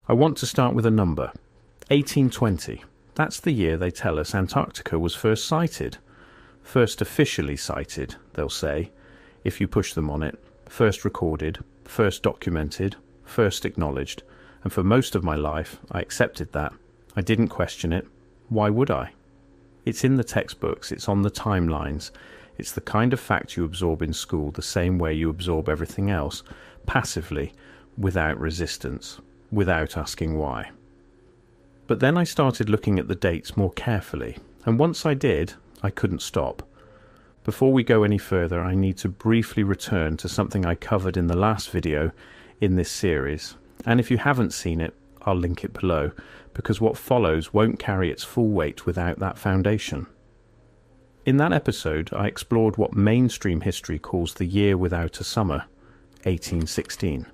I want to start with a number. 1820. That's the year they tell us Antarctica was first sighted. First officially sighted, they'll say, if you push them on it. First recorded, first documented, first acknowledged. And for most of my life, I accepted that. I didn't question it. Why would I? It's in the textbooks, it's on the timelines. It's the kind of fact you absorb in school the same way you absorb everything else, passively, without resistance, without asking why. But then I started looking at the dates more carefully, and once I did, I couldn't stop. Before we go any further, I need to briefly return to something I covered in the last video in this series, and if you haven't seen it, I'll link it below, because what follows won't carry its full weight without that foundation. In that episode, I explored what mainstream history calls the year without a summer, 1816.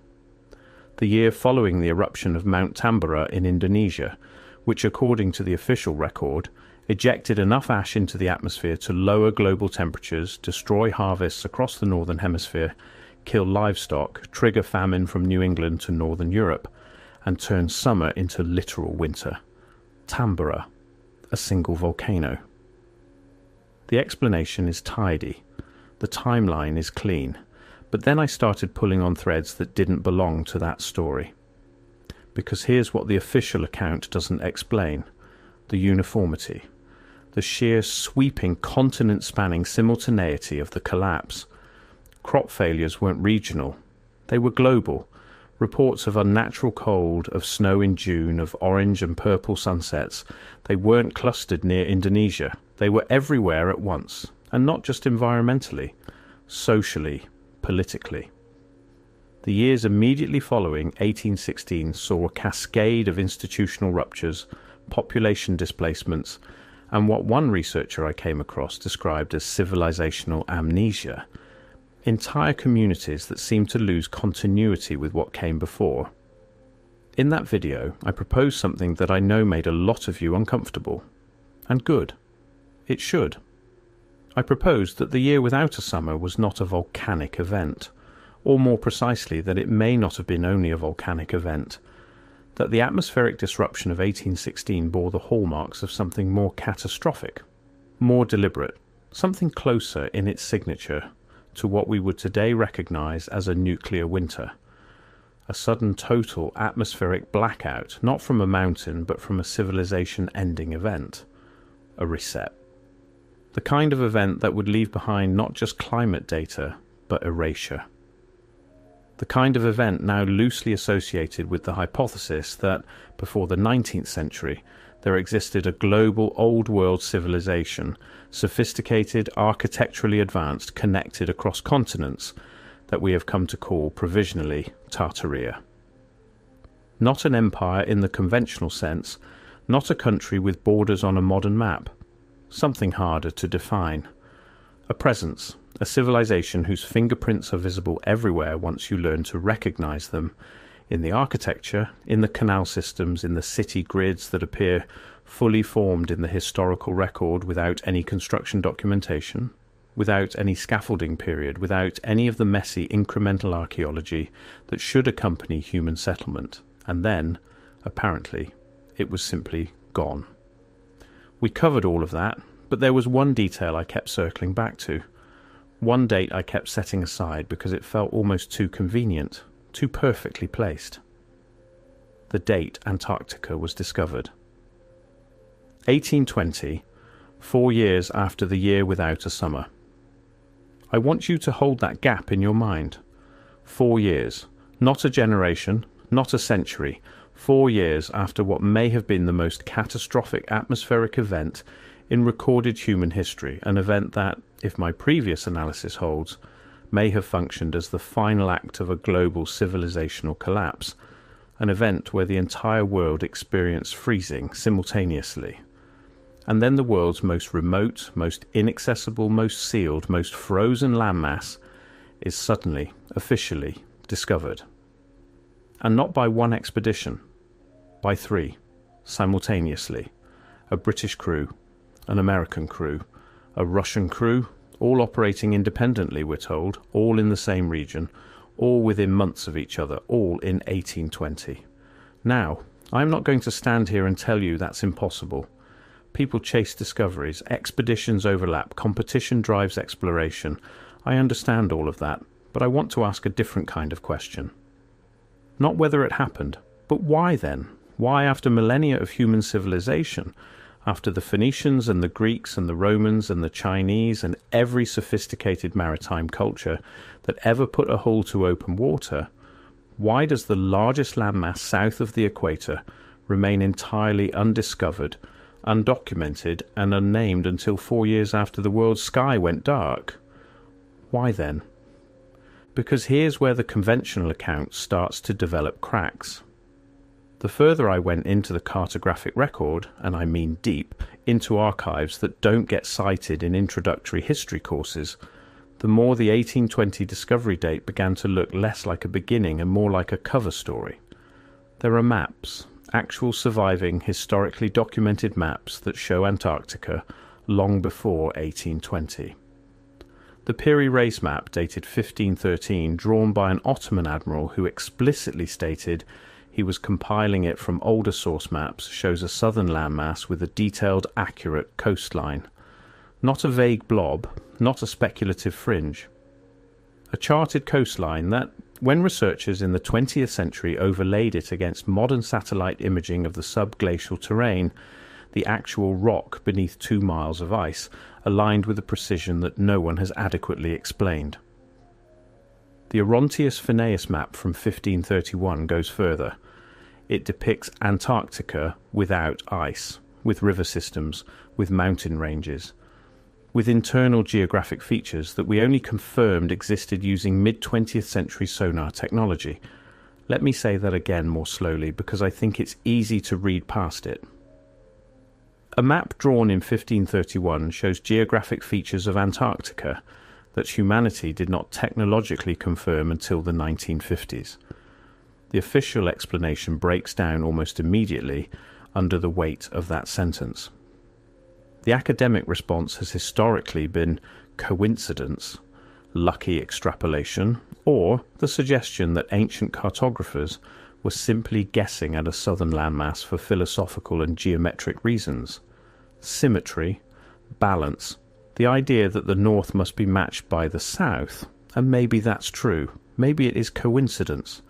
The year following the eruption of Mount Tambora in Indonesia, which according to the official record, ejected enough ash into the atmosphere to lower global temperatures, destroy harvests across the northern hemisphere, kill livestock, trigger famine from New England to northern Europe, and turn summer into literal winter. Tambora, a single volcano. The explanation is tidy. The timeline is clean. But then I started pulling on threads that didn't belong to that story. Because here's what the official account doesn't explain. The uniformity. The sheer sweeping continent-spanning simultaneity of the collapse. Crop failures weren't regional. They were global. Reports of unnatural cold, of snow in June, of orange and purple sunsets. They weren't clustered near Indonesia. They were everywhere at once. And not just environmentally. Socially. Politically. The years immediately following 1816 saw a cascade of institutional ruptures, population displacements, and what one researcher I came across described as civilizational amnesia. Entire communities that seemed to lose continuity with what came before. In that video, I proposed something that I know made a lot of you uncomfortable. And good. It should. I proposed that the year without a summer was not a volcanic event, or more precisely that it may not have been only a volcanic event, that the atmospheric disruption of 1816 bore the hallmarks of something more catastrophic, more deliberate, something closer in its signature to what we would today recognize as a nuclear winter, a sudden total atmospheric blackout, not from a mountain but from a civilization-ending event, a reset. The kind of event that would leave behind not just climate data, but erasure. The kind of event now loosely associated with the hypothesis that, before the 19th century, there existed a global old-world civilization, sophisticated, architecturally advanced, connected across continents, that we have come to call provisionally Tartaria. Not an empire in the conventional sense, not a country with borders on a modern map. Something harder to define. A presence, a civilization whose fingerprints are visible everywhere once you learn to recognize them, in the architecture, in the canal systems, in the city grids that appear fully formed in the historical record without any construction documentation, without any scaffolding period, without any of the messy incremental archaeology that should accompany human settlement. And then, apparently, it was simply gone. We covered all of that, but there was one detail I kept circling back to. One date I kept setting aside because it felt almost too convenient, too perfectly placed. The date Antarctica was discovered. 1820, 4 years after the year without a summer. I want you to hold that gap in your mind. 4 years, not a generation, not a century, 4 years after what may have been the most catastrophic atmospheric event in recorded human history, an event that, if my previous analysis holds, may have functioned as the final act of a global civilizational collapse, an event where the entire world experienced freezing simultaneously. And then the world's most remote, most inaccessible, most sealed, most frozen landmass is suddenly, officially, discovered. And not by one expedition, by 3, simultaneously. A British crew, an American crew, a Russian crew, all operating independently, we're told, all in the same region, all within months of each other, all in 1820. Now, I'm not going to stand here and tell you that's impossible. People chase discoveries, expeditions overlap, competition drives exploration. I understand all of that, but I want to ask a different kind of question. Not whether it happened, but why then? Why, after millennia of human civilization, after the Phoenicians and the Greeks and the Romans and the Chinese and every sophisticated maritime culture that ever put a hull to open water, why does the largest landmass south of the equator remain entirely undiscovered, undocumented and unnamed until 4 years after the world's sky went dark? Why then? Because here's where the conventional account starts to develop cracks. The further I went into the cartographic record, and I mean deep, into archives that don't get cited in introductory history courses, the more the 1820 discovery date began to look less like a beginning and more like a cover story. There are maps, actual surviving, historically documented maps that show Antarctica long before 1820. The Piri Reis map, dated 1513, drawn by an Ottoman admiral who explicitly stated he was compiling it from older source maps, shows a southern landmass with a detailed, accurate coastline. Not a vague blob, not a speculative fringe. A charted coastline that, when researchers in the 20th century overlaid it against modern satellite imaging of the subglacial terrain, the actual rock beneath 2 miles of ice, aligned with a precision that no one has adequately explained. The Orontius Phineas map from 1531 goes further. It depicts Antarctica without ice, with river systems, with mountain ranges, with internal geographic features that we only confirmed existed using mid-20th century sonar technology. Let me say that again more slowly because I think it's easy to read past it. A map drawn in 1531 shows geographic features of Antarctica that humanity did not technologically confirm until the 1950s. The official explanation breaks down almost immediately under the weight of that sentence. The academic response has historically been coincidence, lucky extrapolation, or the suggestion that ancient cartographers were simply guessing at a southern landmass for philosophical and geometric reasons. Symmetry, balance, the idea that the north must be matched by the south, and maybe that's true, maybe it is coincidence.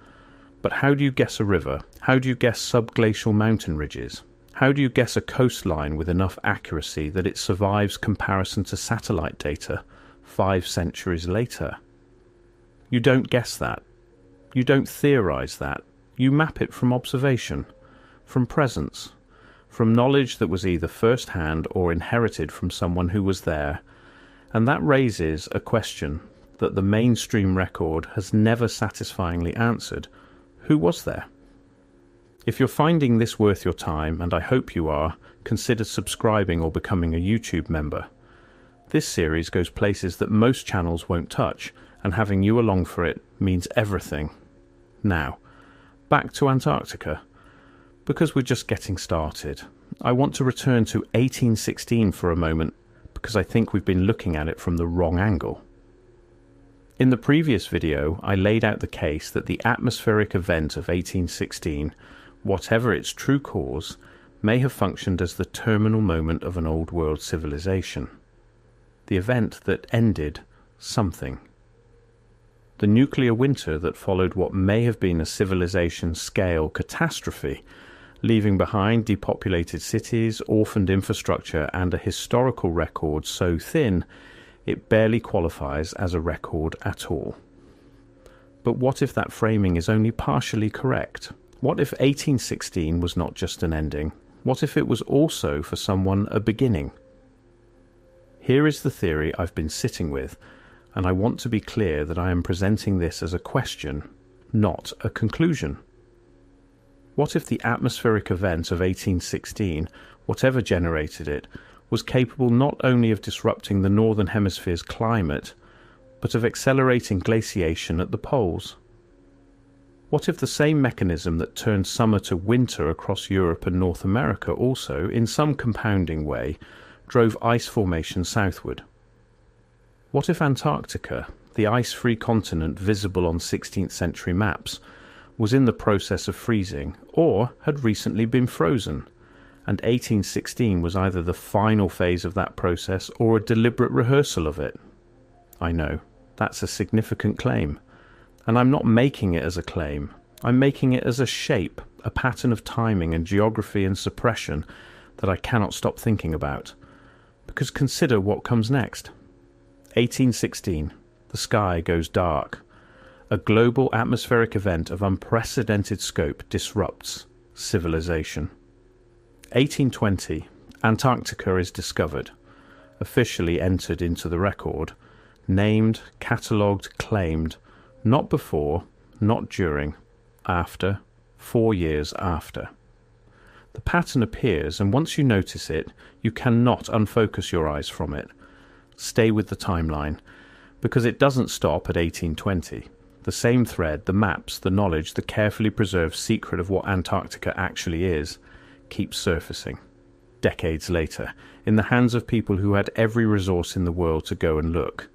But how do you guess a river? How do you guess subglacial mountain ridges? How do you guess a coastline with enough accuracy that it survives comparison to satellite data 5 centuries later? You don't guess that. You don't theorize that. You map it from observation, from presence, from knowledge that was either first-hand or inherited from someone who was there. And that raises a question that the mainstream record has never satisfyingly answered. Who was there? If you're finding this worth your time, and I hope you are, consider subscribing or becoming a YouTube member. This series goes places that most channels won't touch, and having you along for it means everything. Now, back to Antarctica. Because we're just getting started, I want to return to 1816 for a moment, because I think we've been looking at it from the wrong angle. In the previous video, I laid out the case that the atmospheric event of 1816, whatever its true cause, may have functioned as the terminal moment of an old world civilization. The event that ended something. The nuclear winter that followed what may have been a civilization-scale catastrophe, leaving behind depopulated cities, orphaned infrastructure, and a historical record so thin it barely qualifies as a record at all. But what if that framing is only partially correct? What if 1816 was not just an ending? What if it was also, for someone, a beginning? Here is the theory I've been sitting with, and I want to be clear that I am presenting this as a question, not a conclusion. What if the atmospheric event of 1816, whatever generated it, was capable not only of disrupting the Northern Hemisphere's climate, but of accelerating glaciation at the poles? What if the same mechanism that turned summer to winter across Europe and North America also, in some compounding way, drove ice formation southward? What if Antarctica, the ice-free continent visible on 16th century maps, was in the process of freezing or had recently been frozen, and 1816 was either the final phase of that process or a deliberate rehearsal of it. I know, that's a significant claim, and I'm not making it as a claim. I'm making it as a shape, a pattern of timing and geography and suppression that I cannot stop thinking about. Because consider what comes next. 1816, the sky goes dark. A global atmospheric event of unprecedented scope disrupts civilization. 1820, Antarctica is discovered, officially entered into the record, named, catalogued, claimed, not before, not during, after, 4 years after. The pattern appears, and once you notice it, you cannot unfocus your eyes from it. Stay with the timeline, because it doesn't stop at 1820. The same thread, the maps, the knowledge, the carefully preserved secret of what Antarctica actually is, keeps surfacing. Decades later, in the hands of people who had every resource in the world to go and look.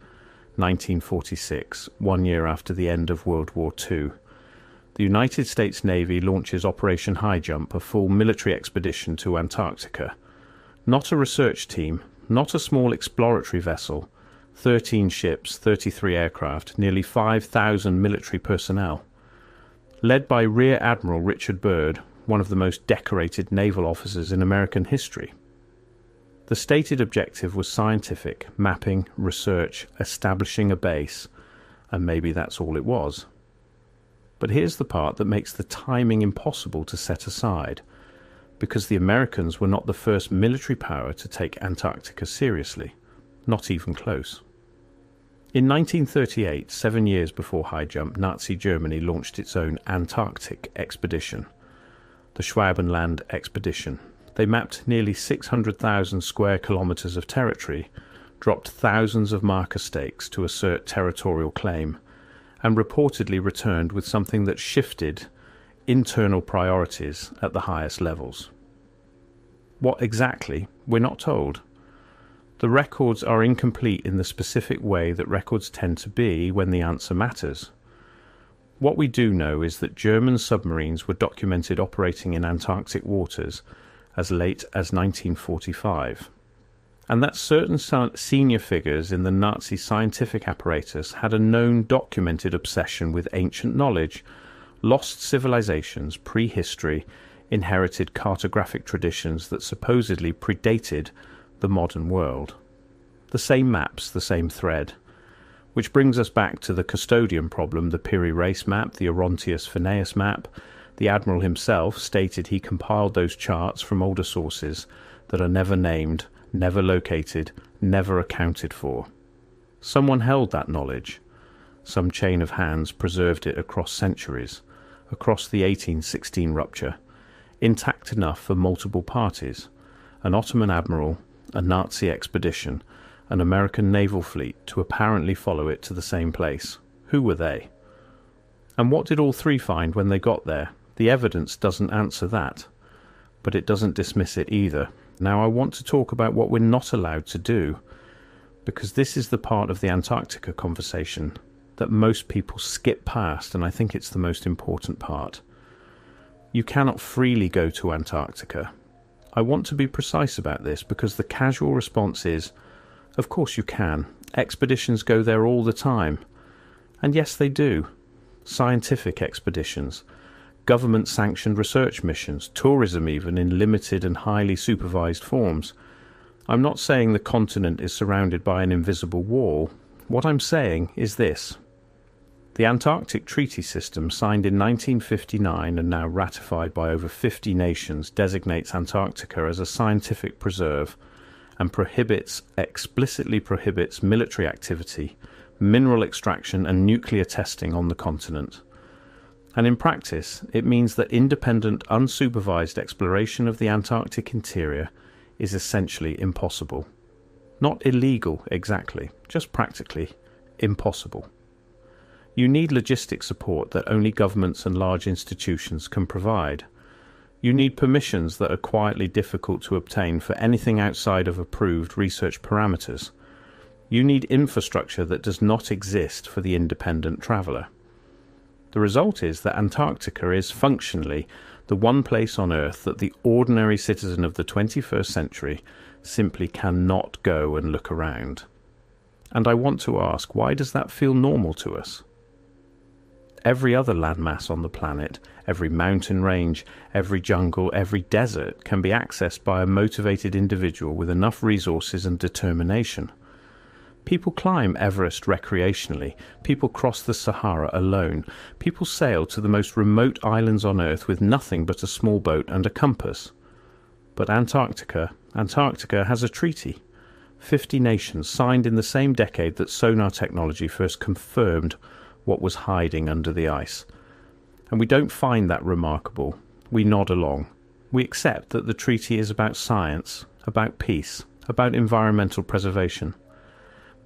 1946, 1 year after the end of World War II. The United States Navy launches Operation High Jump, a full military expedition to Antarctica. Not a research team, not a small exploratory vessel, 13 ships, 33 aircraft, nearly 5,000 military personnel. Led by Rear Admiral Richard Byrd, one of the most decorated naval officers in American history. The stated objective was scientific, mapping, research, establishing a base, and maybe that's all it was. But here's the part that makes the timing impossible to set aside, because the Americans were not the first military power to take Antarctica seriously, not even close. In 1938, 7 years before High Jump, Nazi Germany launched its own Antarctic expedition, the Schwabenland expedition. They mapped nearly 600,000 square kilometers of territory, dropped thousands of marker stakes to assert territorial claim, and reportedly returned with something that shifted internal priorities at the highest levels. What exactly, we're not told. The records are incomplete in the specific way that records tend to be when the answer matters. What we do know is that German submarines were documented operating in Antarctic waters as late as 1945, and that certain senior figures in the Nazi scientific apparatus had a known documented obsession with ancient knowledge, lost civilizations, prehistory, inherited cartographic traditions that supposedly predated the modern world. The same maps, the same thread. Which brings us back to the custodian problem, the Piri Reis map, the Orontius Phineas map. The Admiral himself stated he compiled those charts from older sources that are never named, never located, never accounted for. Someone held that knowledge. Some chain of hands preserved it across centuries, across the 1816 rupture, intact enough for multiple parties, an Ottoman admiral, a Nazi expedition, an American naval fleet to apparently follow it to the same place. Who were they? And what did all three find when they got there? The evidence doesn't answer that, but it doesn't dismiss it either. Now I want to talk about what we're not allowed to do, because this is the part of the Antarctica conversation that most people skip past, and I think it's the most important part. You cannot freely go to Antarctica. I want to be precise about this because the casual response is, of course you can. Expeditions go there all the time. And yes, they do. Scientific expeditions, government-sanctioned research missions, tourism even in limited and highly supervised forms. I'm not saying the continent is surrounded by an invisible wall. What I'm saying is this. The Antarctic Treaty System, signed in 1959 and now ratified by over 50 nations, designates Antarctica as a scientific preserve and explicitly prohibits military activity, mineral extraction and nuclear testing on the continent. And in practice, it means that independent, unsupervised exploration of the Antarctic interior is essentially impossible. Not illegal exactly, just practically impossible. You need logistic support that only governments and large institutions can provide. You need permissions that are quietly difficult to obtain for anything outside of approved research parameters. You need infrastructure that does not exist for the independent traveller. The result is that Antarctica is functionally the one place on Earth that the ordinary citizen of the 21st century simply cannot go and look around. And I want to ask, why does that feel normal to us? Every other landmass on the planet, every mountain range, every jungle, every desert can be accessed by a motivated individual with enough resources and determination. People climb Everest recreationally, people cross the Sahara alone, people sail to the most remote islands on Earth with nothing but a small boat and a compass. But Antarctica has a treaty. 50 nations signed in the same decade that sonar technology first confirmed what was hiding under the ice. And we don't find that remarkable. We nod along. We accept that the treaty is about science, about peace, about environmental preservation.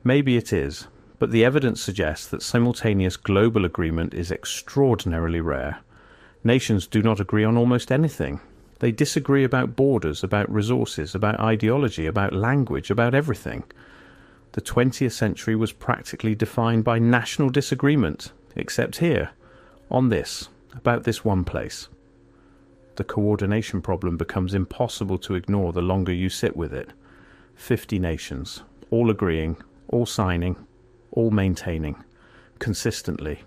Maybe it is, but the evidence suggests that simultaneous global agreement is extraordinarily rare. Nations do not agree on almost anything. They disagree about borders, about resources, about ideology, about language, about everything. The 20th century was practically defined by national disagreement, except here, on this, about this one place. The coordination problem becomes impossible to ignore the longer you sit with it. 50 nations, all agreeing, all signing, all maintaining, consistently,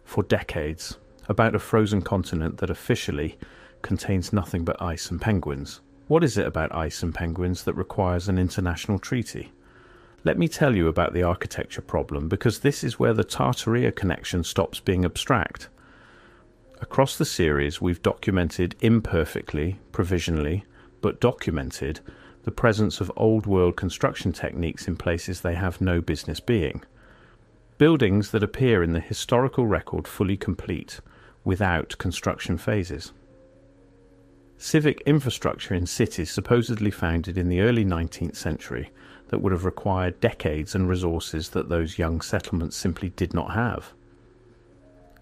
for decades, about a frozen continent that officially contains nothing but ice and penguins. What is it about ice and penguins that requires an international treaty? Let me tell you about the architecture problem, because this is where the Tartaria connection stops being abstract. Across the series, we've documented imperfectly, provisionally, but documented the presence of old-world construction techniques in places they have no business being. Buildings that appear in the historical record fully complete, without construction phases. Civic infrastructure in cities supposedly founded in the early 19th century that would have required decades and resources that those young settlements simply did not have.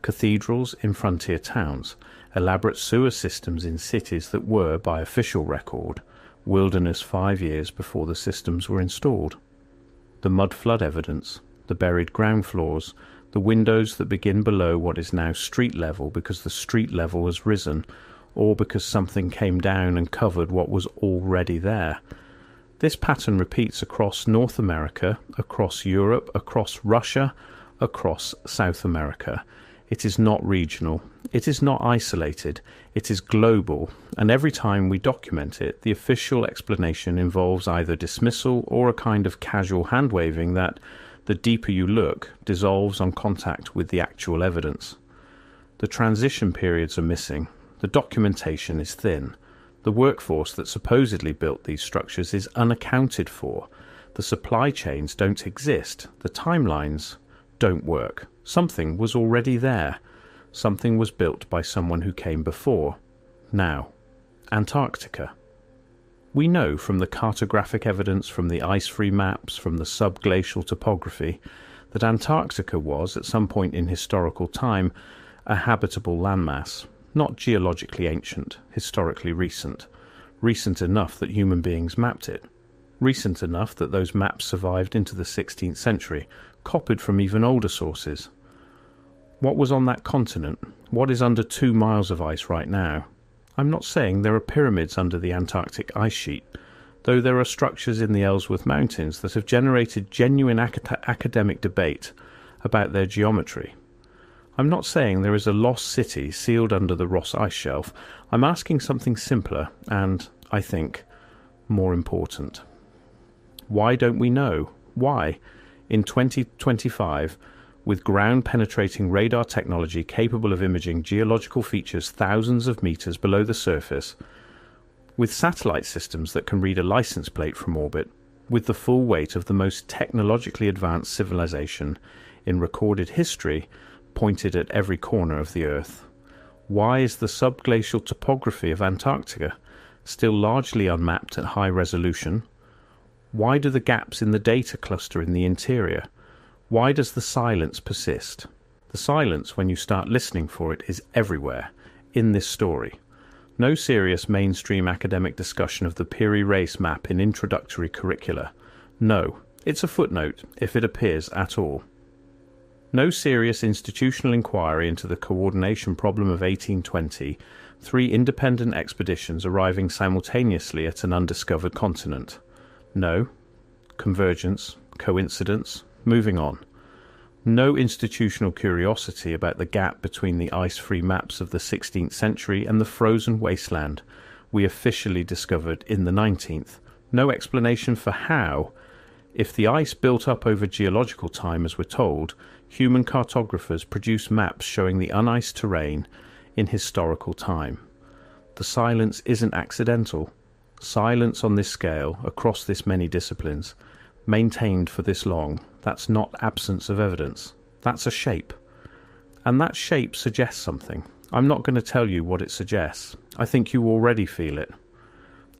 Cathedrals in frontier towns, elaborate sewer systems in cities that were, by official record, wilderness 5 years before the systems were installed. The mud flood evidence, the buried ground floors, the windows that begin below what is now street level because the street level has risen, or because something came down and covered what was already there. This pattern repeats across North America, across Europe, across Russia, across South America. It is not regional, it is not isolated, it is global, and every time we document it, the official explanation involves either dismissal or a kind of casual hand-waving that, the deeper you look, dissolves on contact with the actual evidence. The transition periods are missing. The documentation is thin. The workforce that supposedly built these structures is unaccounted for. The supply chains don't exist. The timelines don't work. Something was already there. Something was built by someone who came before. Now, Antarctica. We know from the cartographic evidence, from the ice-free maps, from the subglacial topography, that Antarctica was, at some point in historical time, a habitable landmass. Not geologically ancient, historically recent. Recent enough that human beings mapped it. Recent enough that those maps survived into the 16th century, copied from even older sources. What was on that continent? What is under 2 miles of ice right now? I'm not saying there are pyramids under the Antarctic ice sheet, though there are structures in the Ellsworth Mountains that have generated genuine academic debate about their geometry. I'm not saying there is a lost city sealed under the Ross Ice Shelf. I'm asking something simpler and, I think, more important. Why don't we know? Why, in 2025, with ground-penetrating radar technology capable of imaging geological features thousands of meters below the surface, with satellite systems that can read a license plate from orbit, with the full weight of the most technologically advanced civilization in recorded history pointed at every corner of the Earth, why is the subglacial topography of Antarctica still largely unmapped at high resolution? Why do the gaps in the data cluster in the interior? Why does the silence persist? The silence, when you start listening for it, is everywhere, in this story. No serious mainstream academic discussion of the Piri Reis map in introductory curricula. No, it's a footnote, if it appears at all. No serious institutional inquiry into the coordination problem of 1820, 3 independent expeditions arriving simultaneously at an undiscovered continent. No. Convergence, coincidence, moving on. No institutional curiosity about the gap between the ice-free maps of the 16th century and the frozen wasteland we officially discovered in the 19th. No explanation for how, if the ice built up over geological time as we're told, human cartographers produced maps showing the uniced terrain in historical time. The silence isn't accidental. Silence on this scale, across this many disciplines, maintained for this long, that's not absence of evidence. That's a shape. And that shape suggests something. I'm not going to tell you what it suggests. I think you already feel it.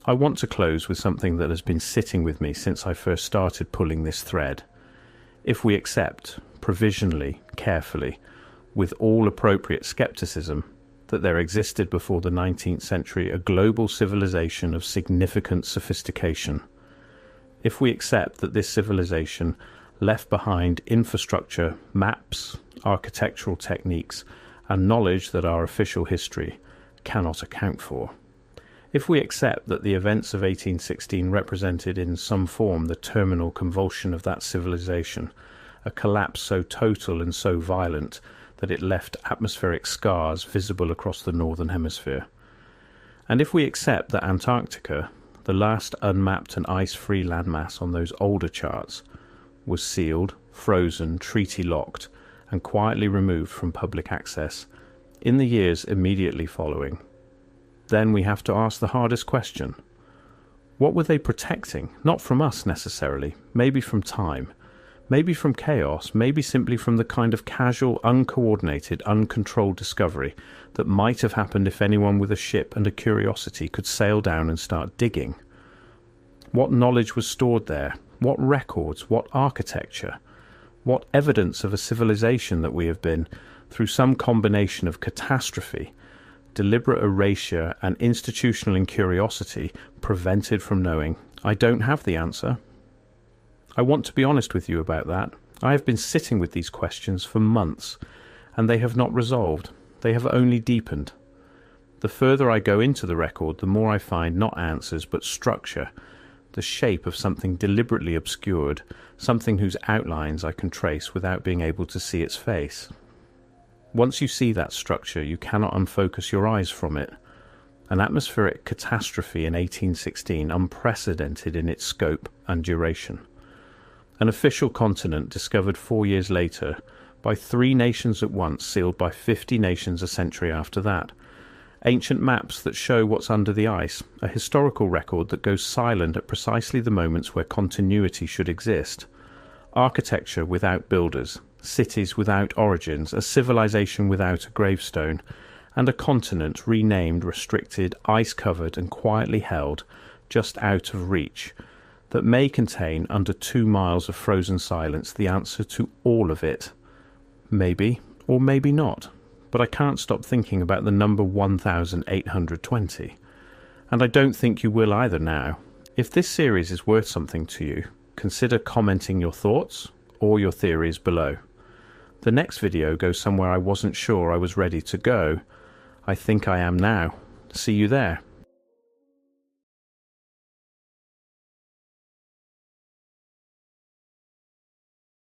I want to close with something that has been sitting with me since I first started pulling this thread. If we accept, provisionally, carefully, with all appropriate skepticism, that there existed before the 19th century a global civilization of significant sophistication, if we accept that this civilization left behind infrastructure, maps, architectural techniques, and knowledge that our official history cannot account for, if we accept that the events of 1816 represented in some form the terminal convulsion of that civilization, a collapse so total and so violent that it left atmospheric scars visible across the northern hemisphere, and if we accept that Antarctica, the last unmapped and ice-free landmass on those older charts, was sealed, frozen, treaty-locked, and quietly removed from public access in the years immediately following, then we have to ask the hardest question. What were they protecting? Not from us necessarily, maybe from time, maybe from chaos, maybe simply from the kind of casual, uncoordinated, uncontrolled discovery that might have happened if anyone with a ship and a curiosity could sail down and start digging. What knowledge was stored there? What records? What architecture? What evidence of a civilization that we have been, through some combination of catastrophe, deliberate erasure, and institutional incuriosity, prevented from knowing? I don't have the answer. I want to be honest with you about that. I have been sitting with these questions for months, and they have not resolved. They have only deepened. The further I go into the record, the more I find not answers but structure, the shape of something deliberately obscured, something whose outlines I can trace without being able to see its face. Once you see that structure, you cannot unfocus your eyes from it. An atmospheric catastrophe in 1816, unprecedented in its scope and duration. An official continent discovered 4 years later by 3 nations at once, sealed by 50 nations a century after that. Ancient maps that show what's under the ice, a historical record that goes silent at precisely the moments where continuity should exist. Architecture without builders, cities without origins, a civilization without a gravestone, and a continent renamed, restricted, ice-covered and quietly held, just out of reach, that may contain under 2 miles of frozen silence the answer to all of it. Maybe, or maybe not. But I can't stop thinking about the number 1820. And I don't think you will either now. If this series is worth something to you, consider commenting your thoughts or your theories below. The next video goes somewhere I wasn't sure I was ready to go. I think I am now. See you there.